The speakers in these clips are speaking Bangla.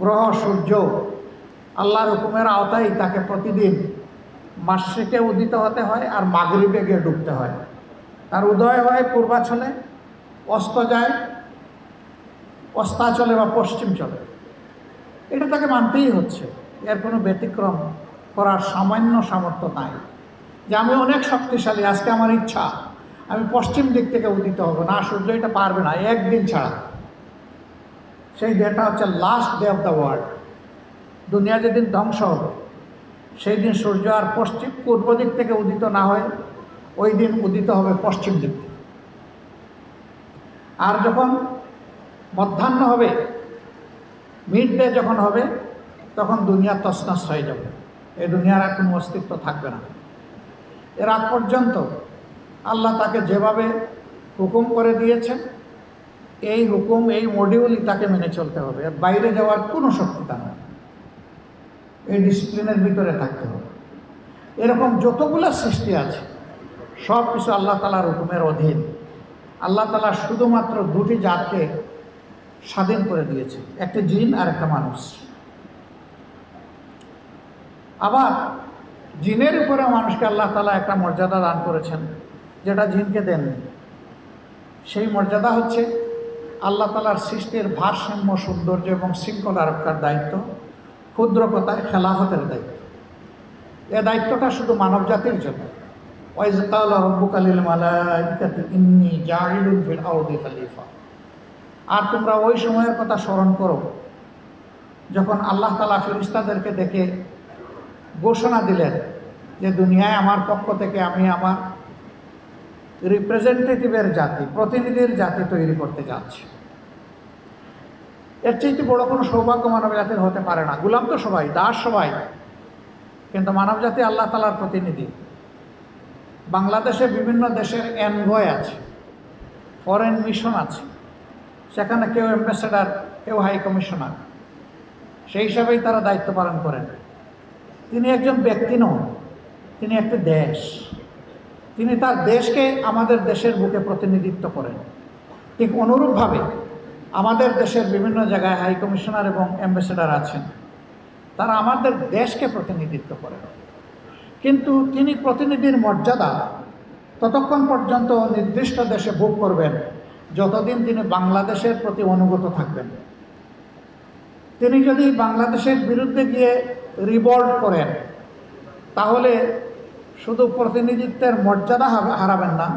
গ্রহ সূর্য আল্লাহর হুকুমের আওতায় তাকে প্রতিদিন মাশরিকে উদিত হতে হয় আর মাগরিবে গিয়ে ডুবতে হয়। তার উদয় হয় পূর্বাঞ্চলে, অস্ত যায় অস্তাচলে বা পশ্চিমাঞ্চলে। এটা তাকে মানতেই হচ্ছে, এর কোনো ব্যতিক্রম করার সামান্য সামর্থ্য নাই যে আমি অনেক শক্তিশালী, আজকে আমার ইচ্ছা আমি পশ্চিম দিক থেকে উদিত হব। না, সূর্য এটা পারবে না একদিন ছাড়া। সেই ডেটা হচ্ছে last day of the world. দুনিয়া যেদিন ধ্বংস হবে সেই দিন সূর্য আর পূর্ব দিক থেকে উদিত না হয়, ওই দিন উদিত হবে পশ্চিম দিক থেকে। আর যখন মধ্যাহ্ন হবে, মিড ডে যখন হবে, তখন দুনিয়া তছনছ হয়ে যাবে, এই দুনিয়ার আর কোনো অস্তিত্ব থাকবে না। এর আগ পর্যন্ত আল্লাহ তাকে যেভাবে হুকুম করে দিয়েছেন, এই হুকুম এই মডিউলই তাকে মেনে চলতে হবে। এর বাইরে যাওয়ার কোনো শক্তি তার নেই, এই ডিসিপ্লিনের ভিতরে থাকতে হবে। এরকম যতগুলো সৃষ্টি আছে সব কিছু আল্লাহ তাআলার হুকুমের অধীন। আল্লাহ তাআলা শুধুমাত্র দুটি জাতকে স্বাধীন করে দিয়েছে, একটা জিন আর একটা মানুষ। আবার জিনের উপরে মানুষকে আল্লাহ তাআলা একটা মর্যাদা দান করেছেন, যেটা জিনকে দেননি। সেই মর্যাদা হচ্ছে আল্লাহ তাআলার সৃষ্টির ভারসাম্য, সৌন্দর্য এবং শৃঙ্খলা রক্ষার দায়িত্ব, ক্ষুদ্র কথায় খেলাফতের দায়িত্ব। এ দায়িত্বটা শুধু মানব জাতির জন্য। ওয়াইজ ক্বালা রাব্বুকা লিল মালাইকাতি ইন্নী জাইলুন ফিল আরদি খলিফা। আর তোমরা ওই সময়ের কথা স্মরণ করো যখন আল্লাহ তাআলা ফেরেশতাদেরকে ডেকে ঘোষণা দিলেন যে দুনিয়ায় আমার পক্ষ থেকে আমি আমার রিপ্রেজেন্টেটিভের জাতি, প্রতিনিধির জাতি তৈরি করতে যাচ্ছি। এর চাইতে বড় কোনো সৌভাগ্য মানব জাতির হতে পারে না। গোলাম তো সবাই, দাস সবাই, কিন্তু মানব জাতি আল্লাহ তাআলার প্রতিনিধি। বাংলাদেশে বিভিন্ন দেশের এনভয় আছে, ফরেন মিশন আছে, সেখানে কেউ অ্যাম্বাসেডার, কেউ হাই কমিশনার, সেই হিসাবেই তারা দায়িত্ব পালন করেন। তিনি একজন ব্যক্তি নন, তিনি একটি দেশ। তিনি তার দেশকে আমাদের দেশের বুকে প্রতিনিধিত্ব করেন। ঠিক অনুরূপভাবে আমাদের দেশের বিভিন্ন জায়গায় হাই কমিশনার এবং অ্যাম্বাসেডার আছেন, তারা আমাদের দেশকে প্রতিনিধিত্ব করেন। কিন্তু তিনি প্রতিনিধির মর্যাদা ততক্ষণ পর্যন্ত নির্দিষ্ট দেশে ভোগ করবেন যতদিন তিনি বাংলাদেশের প্রতি অনুগত থাকবেন। তিনি যদি বাংলাদেশের বিরুদ্ধে গিয়ে রিভল্ট করেন, তাহলে শুধু প্রতিনিধিত্বের মর্যাদা হারাবেন না,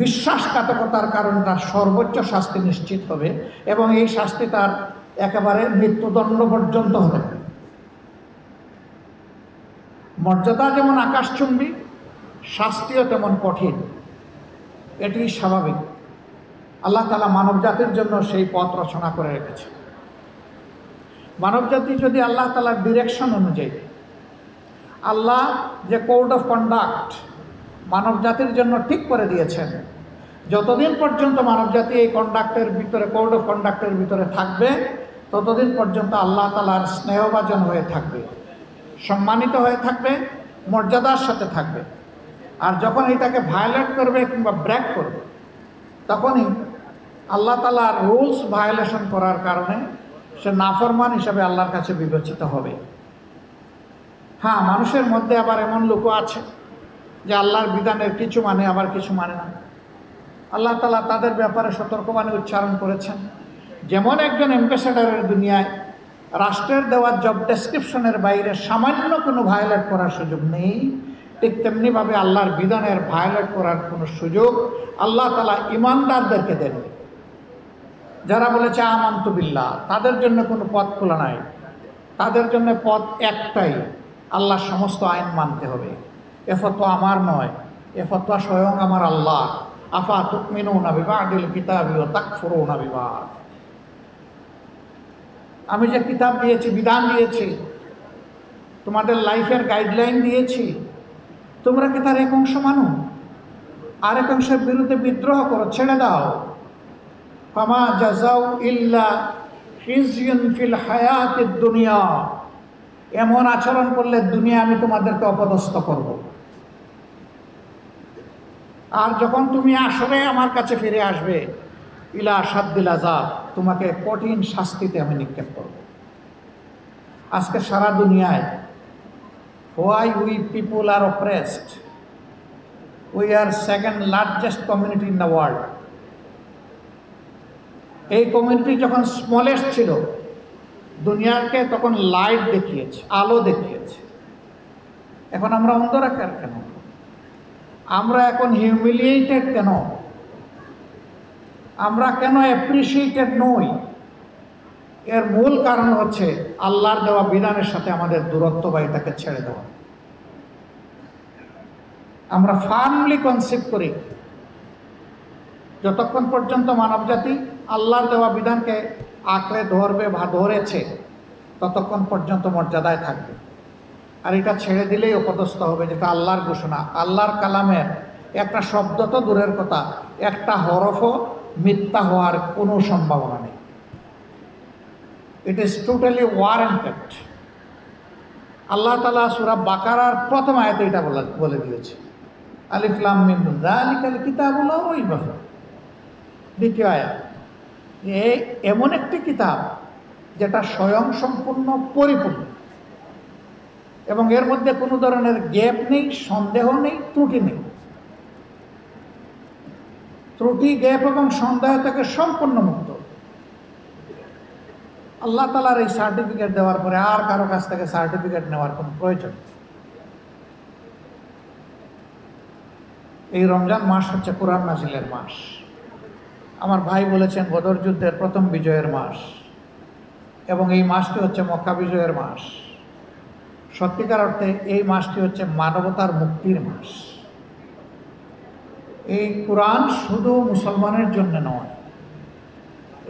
বিশ্বাসঘাতকতার কারণে তার সর্বোচ্চ শাস্তি নিশ্চিত হবে এবং এই শাস্তি তার একেবারে মৃত্যুদণ্ড পর্যন্ত হতে পারে। মর্যাদা যেমন আকাশচুম্বী, শাস্তিও তেমন কঠিন, এটি স্বাভাবিক। আল্লাহ তাআলা মানব জাতির জন্য সেই পথ রচনা করে রেখেছে। মানব জাতি যদি আল্লাহ তাআলার ডিরেকশন অনুযায়ী, আল্লাহ যে কোড অফ কন্ডাক্ট মানব জাতির জন্য ঠিক করে দিয়েছেন, যতদিন পর্যন্ত মানব জাতি এই কন্ডাক্টের ভিতরে, কোড অফ কন্ডাক্টের ভিতরে থাকবে, ততদিন পর্যন্ত আল্লাহ তাআলার স্নেহভাজন হয়ে থাকবে, সম্মানিত হয়ে থাকবে, মর্যাদার সাথে থাকবে। আর যখন এটাকে ভায়োলেট করবে কিংবা ব্রেক করবে, তখনই আল্লাহ তাআলার রুলস ভায়োলেশন করার কারণে সে নাফরমান হিসাবে আল্লাহর কাছে বিবেচিত হবে। হ্যাঁ, মানুষের মধ্যে আবার এমন লোকও আছে যে আল্লাহর বিধানের কিছু মানে, আবার কিছু মানে না। আল্লাহ তাআলা তাদের ব্যাপারে সতর্কবাণী উচ্চারণ করেছেন। যেমন একজন অ্যাম্বাসেডারের দুনিয়ায় রাষ্ট্রের দেওয়া জব ডেসক্রিপশনের বাইরে সামান্য কোনো ভায়োলেট করার সুযোগ নেই, ঠিক তেমনিভাবে আল্লাহর বিধানের ভায়োলেট করার কোনো সুযোগ আল্লাহ তাআলা ইমানদারদেরকে দেন। যারা বলেছে আমানতু বিল্লাহ, তাদের জন্য কোনো পথ খোলা নাই। তাদের জন্য পথ একটাই, আল্লাহর সমস্ত আইন মানতে হবে। এ ফতোয়া আমার নয়, এ ফতোয়া স্বয়ং আমার আল্লাহ। আফা তুমিনুনা বিবাদিল কিতাবি ওয়া তাকফুরুনা বিবাদ। আমি যে কিতাব দিয়েছি, বিধান দিয়েছি, তোমাদের লাইফের গাইডলাইন দিয়েছি, তোমরা কি তার এক অংশ মানো, আরেক অংশের বিরুদ্ধে বিদ্রোহ করো, ছেড়ে দাও। ফামা জাযাউ ইল্লা খিজয়ুন ফিল হায়াতিদ দুনিয়া। এমন আচরণ করলে দুনিয়া আমি তোমাদেরকে অপদস্থ করব। আর যখন তুমি আসলে আমার কাছে ফিরে আসবে, ইলা শাদ্দিল আযাব, তোমাকে কঠিন শাস্তিতে আমি নিক্ষেপ করব। আজকে সারা দুনিয়ায় why we people are oppressed, we are second largest community in the world. এই কমিউনিটি যখন স্মলেস্ট ছিল, দুনিয়াকে তখন লাইট দেখিয়েছে, আলো দেখিয়েছে। এখন আমরা অন্ধকার কেন? আমরা এখন হিউমিলিয়েটেড কেন? আমরা কেন অ্যাপ্রিসিয়েটেড নই? এর মূল কারণ হচ্ছে আল্লাহর দেওয়া বিধানের সাথে আমাদের দূরত্ব বা এটাকে ছেড়ে দেওয়া। আমরা ফার্মলি কনসেপ্ট করি যতক্ষণ পর্যন্ত মানবজাতি আল্লাহর দেওয়া বিধানকে আঁকড়ে ধরবে বা ধরেছে ততক্ষণ পর্যন্ত মর্যাদায় থাকবে। আর এটা ছেড়ে দিলেই অপদস্থ হবে, যেটা আল্লাহর ঘোষণা। আল্লাহর কালামের একটা শব্দ তো দূরের কথা, একটা হরফও মিথ্যা হওয়ার কোনো সম্ভাবনা নেই। It is totally warranted. আল্লাহ তাআলা সূরা বাকারার প্রথম আয়াতে এটা বলে দিয়েছে, আলিফ লাম মিম যালিকাল কিতাবুল লা রাইবা ফীহ। দ্বিতীয় আয়াত, এমন একটি কিতাব যেটা স্বয়ং সম্পূর্ণ পরিপূর্ণ এবং এর মধ্যে কোনো ধরনের গ্যাপ নেই, সন্দেহ নেই, ত্রুটি নেই। ত্রুটি, গ্যাপ এবং সন্দেহ থেকে সম্পূর্ণ মুক্ত। আল্লাহ তাআলার এই সার্টিফিকেট দেওয়ার পরে আর কারো কাছ থেকে সার্টিফিকেট নেওয়ার কোনো প্রয়োজন নেই। এই রমজান মাস হচ্ছে কোরআন নাজিলের মাস। আমার ভাই বলেছেন বদর যুদ্ধের প্রথম বিজয়ের মাস, এবং এই মাসটি হচ্ছে মক্কা বিজয়ের মাস। সত্যিকার অর্থে এই মাসটি হচ্ছে মানবতার মুক্তির মাস। এই কোরআন শুধু মুসলমানের জন্য নয়,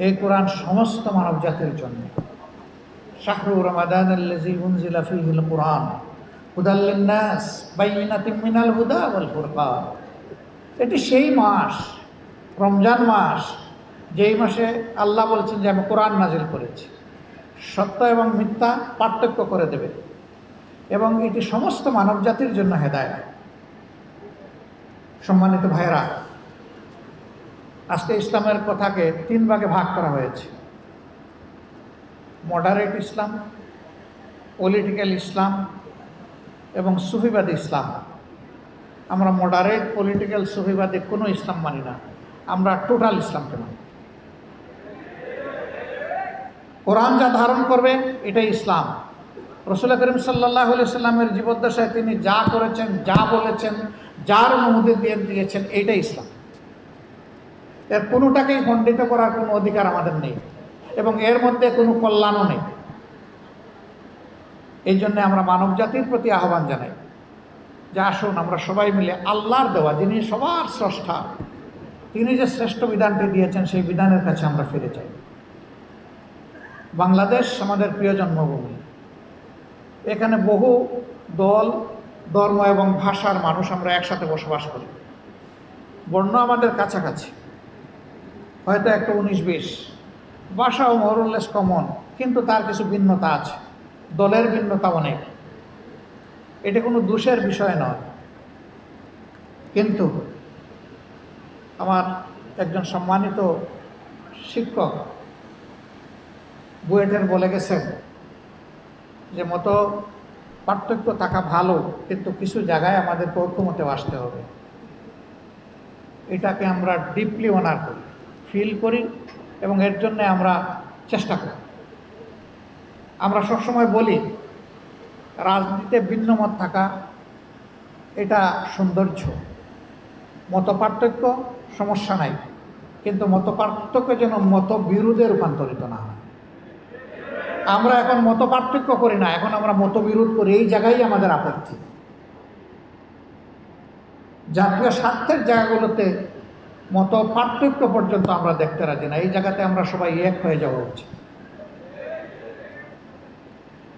এই কোরআন সমস্ত মানব জাতির জন্য। শাহরু রমাদানাল্লাযী উনজিলা ফীহিল কুরআন হুদাল লিন্নাস বাইয়িনাতিম মিনাল হুদা ওয়াল ফুরকান। এটি সেই মাস, রমজান মাস, যেই মাসে আল্লাহ বলছেন যে আমি কোরআন নাজিল করেছি, সত্য এবং মিথ্যা পার্থক্য করে দেবে, এবং এটি সমস্ত মানব জাতির জন্য হেদায়েত। সম্মানিত ভাইরা, আজকে ইসলামের কথাকে তিন ভাগে ভাগ করা হয়েছে: মডারেট ইসলাম, পলিটিক্যাল ইসলাম এবং সুফিবাদী ইসলাম। আমরা মডারেট, পলিটিক্যাল, সুফিবাদী কোনো ইসলাম মানি না, আমরা টোটাল ইসলামকে মানি। কোরআন যা ধারণ করবে এটাই ইসলাম। রাসূল করিম সাল্লাল্লাহু আলাইহি সাল্লামের জীবদ্দশায় তিনি যা করেছেন, যা বলেছেন, যার অনুমতি দিয়েছেন, এইটাই ইসলাম। এর কোনোটাকেই খণ্ডিত করার কোনো অধিকার আমাদের নেই, এবং এর মধ্যে কোনো কল্যাণও নেই। এই জন্যে আমরা মানব জাতির প্রতি আহ্বান জানাই যে আসুন আমরা সবাই মিলে আল্লাহর দেওয়া, যিনি সবার স্রষ্টা, তিনি যে শ্রেষ্ঠ বিধানটি দিয়েছেন সেই বিধানের কাছে আমরা ফিরে যাই। বাংলাদেশ আমাদের প্রিয় জন্মভূমি। এখানে বহু দল, ধর্ম এবং ভাষার মানুষ আমরা একসাথে বসবাস করি। বর্ণ আমাদের কাছাকাছি, হয়তো একটা 19-20, ভাষাও মোরলেস কমন, কিন্তু তার কিছু ভিন্নতা আছে, দলের ভিন্নতা অনেক। এটা কোনো দোষের বিষয় নয়। কিন্তু আমার একজন সম্মানিত শিক্ষক বুয়েটের বলে গেছেন যে মতো পার্থক্য থাকা ভালো, কিন্তু কিছু জায়গায় আমাদেরকে ঐক্যমতে আসতে হবে। এটাকে আমরা ডিপলি অনার করি, ফিল করি, এবং এর জন্য আমরা চেষ্টা করি। আমরা সবসময় বলি রাজনীতিতে ভিন্ন মত থাকা এটা সৌন্দর্য, মত পার্থক্য সমস্যা নাই, কিন্তু মত পার্থক্য যেন মত বিরোধে রূপান্তরিত না হয়। আমরা এখন মত পার্থক্য করি না, এখন আমরা মতবিরোধ করি। এই জায়গায় আমাদের আপত্তি। জাতীয় স্বার্থের জায়গাগুলোতে মত পার্থক্য পর্যন্ত আমরা দেখতে রাজি না। এই জায়গাতে আমরা সবাই এক হয়ে যাওয়া উচিত।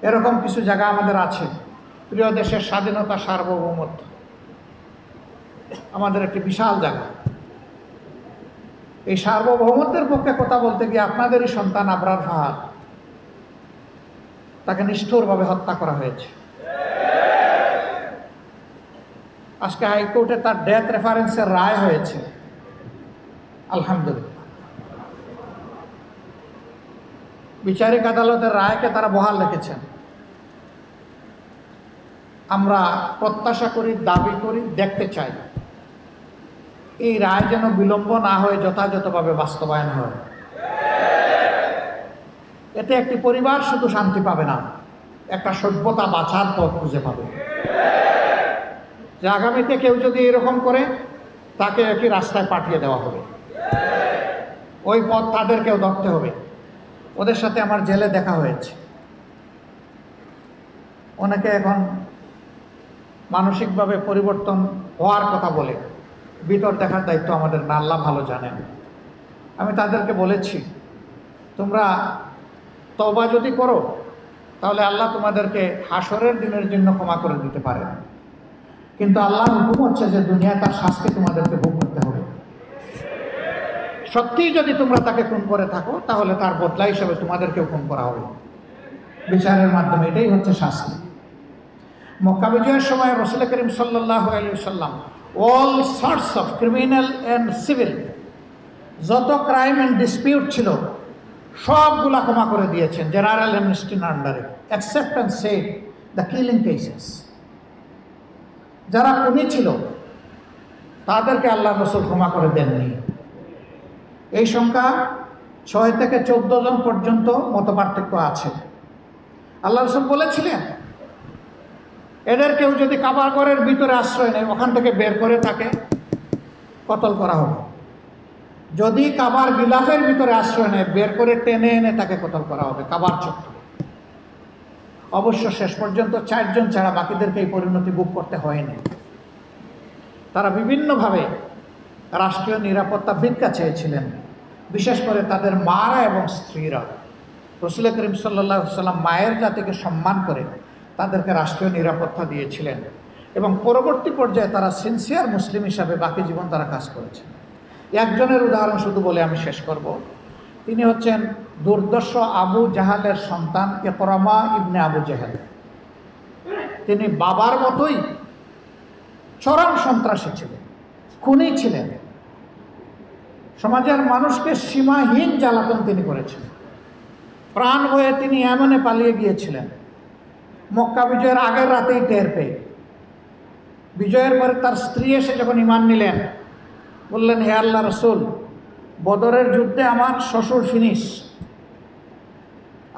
এরকম কিছু জায়গা আমাদের আছে। প্রিয় দেশের স্বাধীনতা, সার্বভৌমত্ব আমাদের একটি বিশাল জায়গা। এই সার্বভৌমত্বের পক্ষে কথা বলতে গিয়ে আপনাদেরই সন্তান আবরার ফাহাদ, তাকে নিষ্ঠুরভাবে হত্যা করা হয়েছে। আজকে হাইকোর্টে তার ডেথ রেফারেন্সের রায় হয়েছে, আলহামদুলিল্লাহ। বিচারিক আদালতের রায়কে তারা বহাল রেখেছেন। আমরা প্রত্যাশা করি, দাবি করি, দেখতে চাই এই রায় যেন বিলম্ব না হয়ে যথাযথভাবে বাস্তবায়ন হয়। এতে একটি পরিবার শুধু শান্তি পাবে না, একটা সভ্যতা বাঁচার পথ খুঁজে পাবে। যে আগামীতে কেউ যদি এরকম করে তাকে একই রাস্তায় পাঠিয়ে দেওয়া হবে, ওই পথ তাদেরকেও ধরতে হবে। ওদের সাথে আমার জেলে দেখা হয়েছে। অনেকে এখন মানসিকভাবে পরিবর্তন হওয়ার কথা বলে, ভিতর দেখার দায়িত্ব আমাদের না, আল্লাহ ভালো জানেন। আমি তাদেরকে বলেছি, তোমরা তওবা যদি করো তাহলে আল্লাহ তোমাদেরকে হাসরের দিনের জন্য ক্ষমা করে দিতে পারেন, কিন্তু আল্লাহর হুকুম হচ্ছে যে দুনিয়ায় তার শাস্তি তোমাদেরকে ভোগ করতে হবে। সত্যিই যদি তোমরা তাকে খুন করে থাকো তাহলে তার বদলা হিসেবে তোমাদেরকেও খুন করা হবে বিচারের মাধ্যমে। এটাই হচ্ছে শাস্তি। মক্কা বিজয়ের সময় রাসূল করিম সাল্লাল্লাহু আলাইহি ওয়াসাল্লাম all sorts of criminal and civil, যত ক্রাইম অ্যান্ড ডিসপিউট ছিল সবগুলা ক্ষমা করে দিয়েছেন জেনারেল অ্যামনেস্টির আন্ডারে, except and save the killing cases. যারা খুনি ছিল তাদেরকে আল্লাহ রাসূল ক্ষমা করে দেননি। এই সংখ্যা 6 থেকে 14 জন পর্যন্ত মতপার্থক্য আছে। আল্লাহ রাসূল বলেছিলেন, এদের কেউ যদি কাবা ঘরের ভিতরে আশ্রয় নেয় ওখান থেকে বের করে তাকে কতল করা হবে। যদি কাবার গিলাফের ভিতরে আশ্রয় নেয় বের করে টেনে এনে তাকে কতল করা হবে কাবার চত্বরে। অবশ্য শেষ পর্যন্ত 4 জন ছাড়া বাকিদেরকে এই পরিণতি ভোগ করতে হয়নি। তারা বিভিন্নভাবে রাষ্ট্রীয় নিরাপত্তা ভিক্ষা চেয়েছিলেন, বিশেষ করে তাদের মারা এবং স্ত্রীরা। রাসূল করিম সাল্লাল্লাহু আলাইহি ওয়াসাল্লাম মায়ের জাতিকে সম্মান করে তাদেরকে রাষ্ট্রীয় নিরাপত্তা দিয়েছিলেন এবং পরবর্তী পর্যায়ে তারা সিনসিয়ার মুসলিম হিসাবে বাকি জীবন তারা কাজ করেছেন। একজনের উদাহরণ শুধু বলে আমি শেষ করব। তিনি হচ্ছেন দুর্দর্শ আবু জাহালের সন্তান ইকরামা ইবনে আবু জাহাল। তিনি বাবার মতোই চরম সন্ত্রাসী ছিলেন, খুনি ছিলেন। সমাজের মানুষকে সীমাহীন জ্বালাতন তিনি করেছেন। প্রাণ হয়ে তিনি ইয়েমেনে পালিয়ে গিয়েছিলেন মক্কা বিজয়ের আগের রাতেই টের পেয়ে। বিজয়ের পরে তার স্ত্রী এসে যখন ঈমান নিলেন বললেন, হে আল্লাহ রাসূল, বদরের যুদ্ধে আমার শ্বশুর ফিনিশ,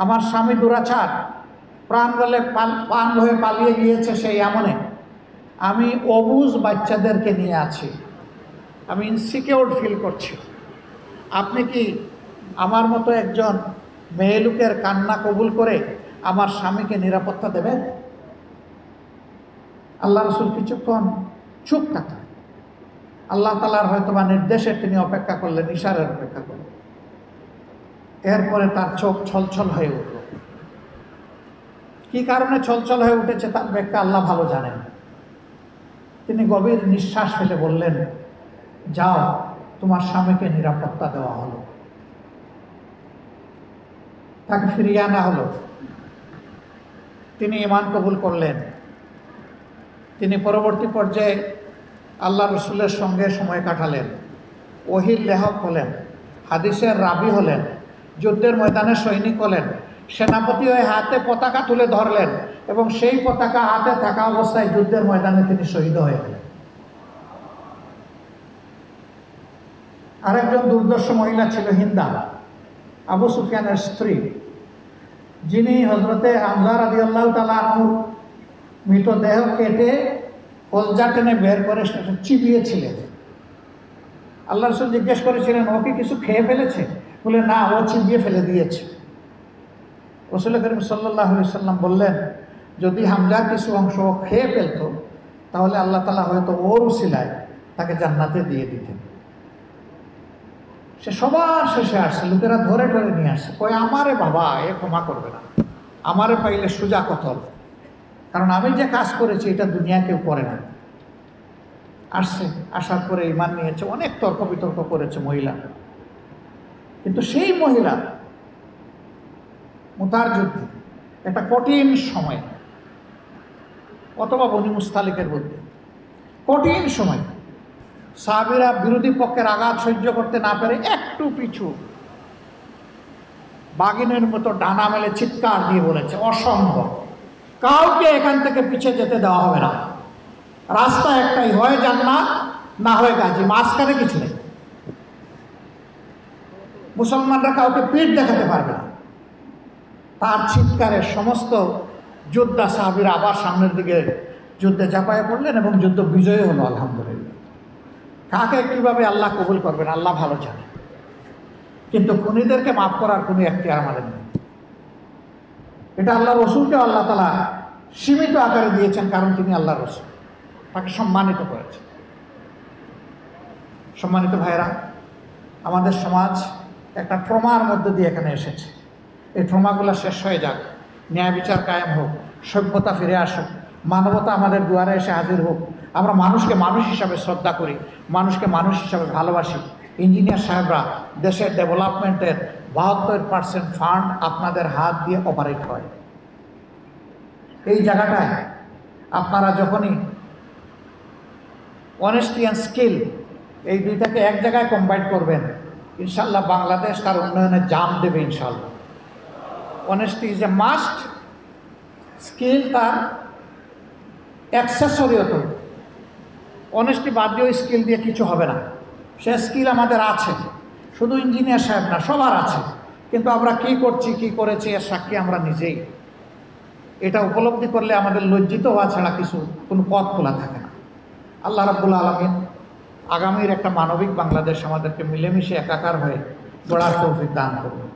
আমার স্বামী দুরাচার, প্রাণ হয়ে পালিয়ে গিয়েছে সেই এমনে। আমি অবুঝ বাচ্চাদেরকে নিয়ে আছি, আমি ইনসিকিউর ফিল করছি। আপনি কি আমার মতো একজন মেয়ে লোকের কান্না কবুল করে আমার স্বামীকে নিরাপত্তা দেবেন? আল্লাহ রাসূল কিছুক্ষণ চুপ থাকলেন। আল্লাহ তাআলার হয়তোবা নির্দেশে তিনি অপেক্ষা করলেন, ইশারার অপেক্ষা করলেন। এরপরে তার চোখ ছলছল হয়ে উঠল। কি কারণে ছলছল হয়ে উঠেছে তার ব্যাখ্যা আল্লাহ ভালো জানেন। তিনি গভীর নিঃশ্বাস ফেলে বললেন, যাও, তোমার স্বামীকে নিরাপত্তা দেওয়া হলো। তাকে ফিরিয়ে আনা হলো। তিনি ঈমান কবুল করলেন। তিনি পরবর্তী পর্যায়ে আল্লাহ রসুলের সঙ্গে সময় কাটালেন, ওহীর লেখক হলেন, হাদিসের রাবি হলেন, যুদ্ধের ময়দানে সৈনিক হলেন, সেনাপতি হয়ে হাতে পতাকা তুলে ধরলেন এবং সেই পতাকা হাতে থাকা অবস্থায় যুদ্ধের ময়দানে তিনি শহীদ হয়ে গেলেন। আরেকজন দুর্দর্শ মহিলা ছিল হিন্দা, আবু সুফিয়ানের স্ত্রী, যিনি হযরতে হামজা রাদিয়াল্লাহু তাআলা আনহুর মৃতদেহ কেটে কলজা টেনে বের করে সেটা চিবিয়েছিলেন। আল্লাহ রাসূল জিজ্ঞেস করেছিলেন, ও কি কিছু খেয়ে ফেলেছে? বলে, না, ও চিবিয়ে ফেলে দিয়েছে। রাসূল করিম সাল্লাল্লাহু আলাইহি সাল্লাম বললেন, যদি হামজার কিছু অংশ ও খেয়ে ফেলত তাহলে আল্লাহ তাআলা হয়তো ওর উসিলায় তাকে জান্নাতে দিয়ে দিতেন। সে সবার শেষে আসছে, লোকেরা ধরে ধরে নিয়ে আসছে, কই আমারে বাবা, এ ক্ষমা করবে না, আমারে পাইলে সোজা কতল, কারণ আমি যে কাজ করেছি এটা দুনিয়া কেউ করে না। আসছে, আসার পরে ঈমান নিয়েছে, অনেক তর্ক বিতর্ক করেছে মহিলা। কিন্তু সেই মহিলা মুতার যুদ্ধে একটা কঠিন সময়, অথবা বনি মুস্তালিকের মধ্যে কঠিন সময়, সাহাবীরা বিরোধী পক্ষের আঘাত সহ্য করতে না পেরে একটু পিছু বাঘিনের মতো ডানা মেলে চিৎকার দিয়ে বলেছে, অসম্ভব, কাউকে এখান থেকে পিছিয়ে যেতে দেওয়া হবে না। রাস্তা একটাই, হয় জান্নাত না হয় গাজী, মাঝখানে কিছু নেই। মুসলমানরা কাউকে পিঠ দেখাতে পারবে না। তার চিৎকারে সমস্ত যোদ্ধা সাহাবীরা আবার সামনের দিকে যুদ্ধে ঝাঁপায় পড়লেন এবং যুদ্ধ বিজয়ী হলো আলহামদুলিল্লাহ। কাকে কিভাবে আল্লাহ কবুল করবেন আল্লাহ ভালো জানে, কিন্তু খুনিদেরকে মাফ করার কোনো এখতিয়ার আমাদের নেই। এটা আল্লাহ রসুলকে আল্লাহ তাআলা সীমিত আকারে দিয়েছেন, কারণ তিনি আল্লাহ রসুল, তাকে সম্মানিত করেছেন। সম্মানিত ভাইরা, আমাদের সমাজ একটা ট্রমার মধ্যে দিয়ে এখানে এসেছে। এই ট্রমাগুলো শেষ হয়ে যাক, ন্যায় বিচার কায়েম হোক, সভ্যতা ফিরে আসুক, মানবতা আমাদের দুয়ারে এসে হাজির হোক। আমরা মানুষকে মানুষ হিসাবে শ্রদ্ধা করি, মানুষকে মানুষ হিসাবে ভালোবাসি। ইঞ্জিনিয়ার সাহেবরা, দেশের ডেভেলপমেন্টের 72% ফান্ড আপনাদের হাত দিয়ে অপারেট হয়। এই জায়গাটায় আপনারা যখনই অনেস্টি অ্যান্ড স্কিল এই দুইটাকে এক জায়গায় কম্বাইন করবেন, ইনশাল্লাহ বাংলাদেশ তার উন্নয়নে জাম দেবে ইনশাল্লাহ। Honesty is a must, skill তার অ্যাক্সেসরিয়ত। অনেস্টি বাদ দিয়ে স্কিল দিয়ে কিছু হবে না। সে স্কিল আমাদের আছে, শুধু ইঞ্জিনিয়ার সাহেব না, সবার আছে, কিন্তু আমরা কি করছি কি করেছি এর সাক্ষী আমরা নিজেই। এটা উপলব্ধি করলে আমাদের লজ্জিত হওয়া ছাড়া কোনো পথ খোলা থাকে না। আল্লাহ রাব্বুল আলামিন আগামীর একটা মানবিক বাংলাদেশ আমাদেরকে মিলেমিশে একাকার হয়ে গড়ার তৌফিক দান করুন।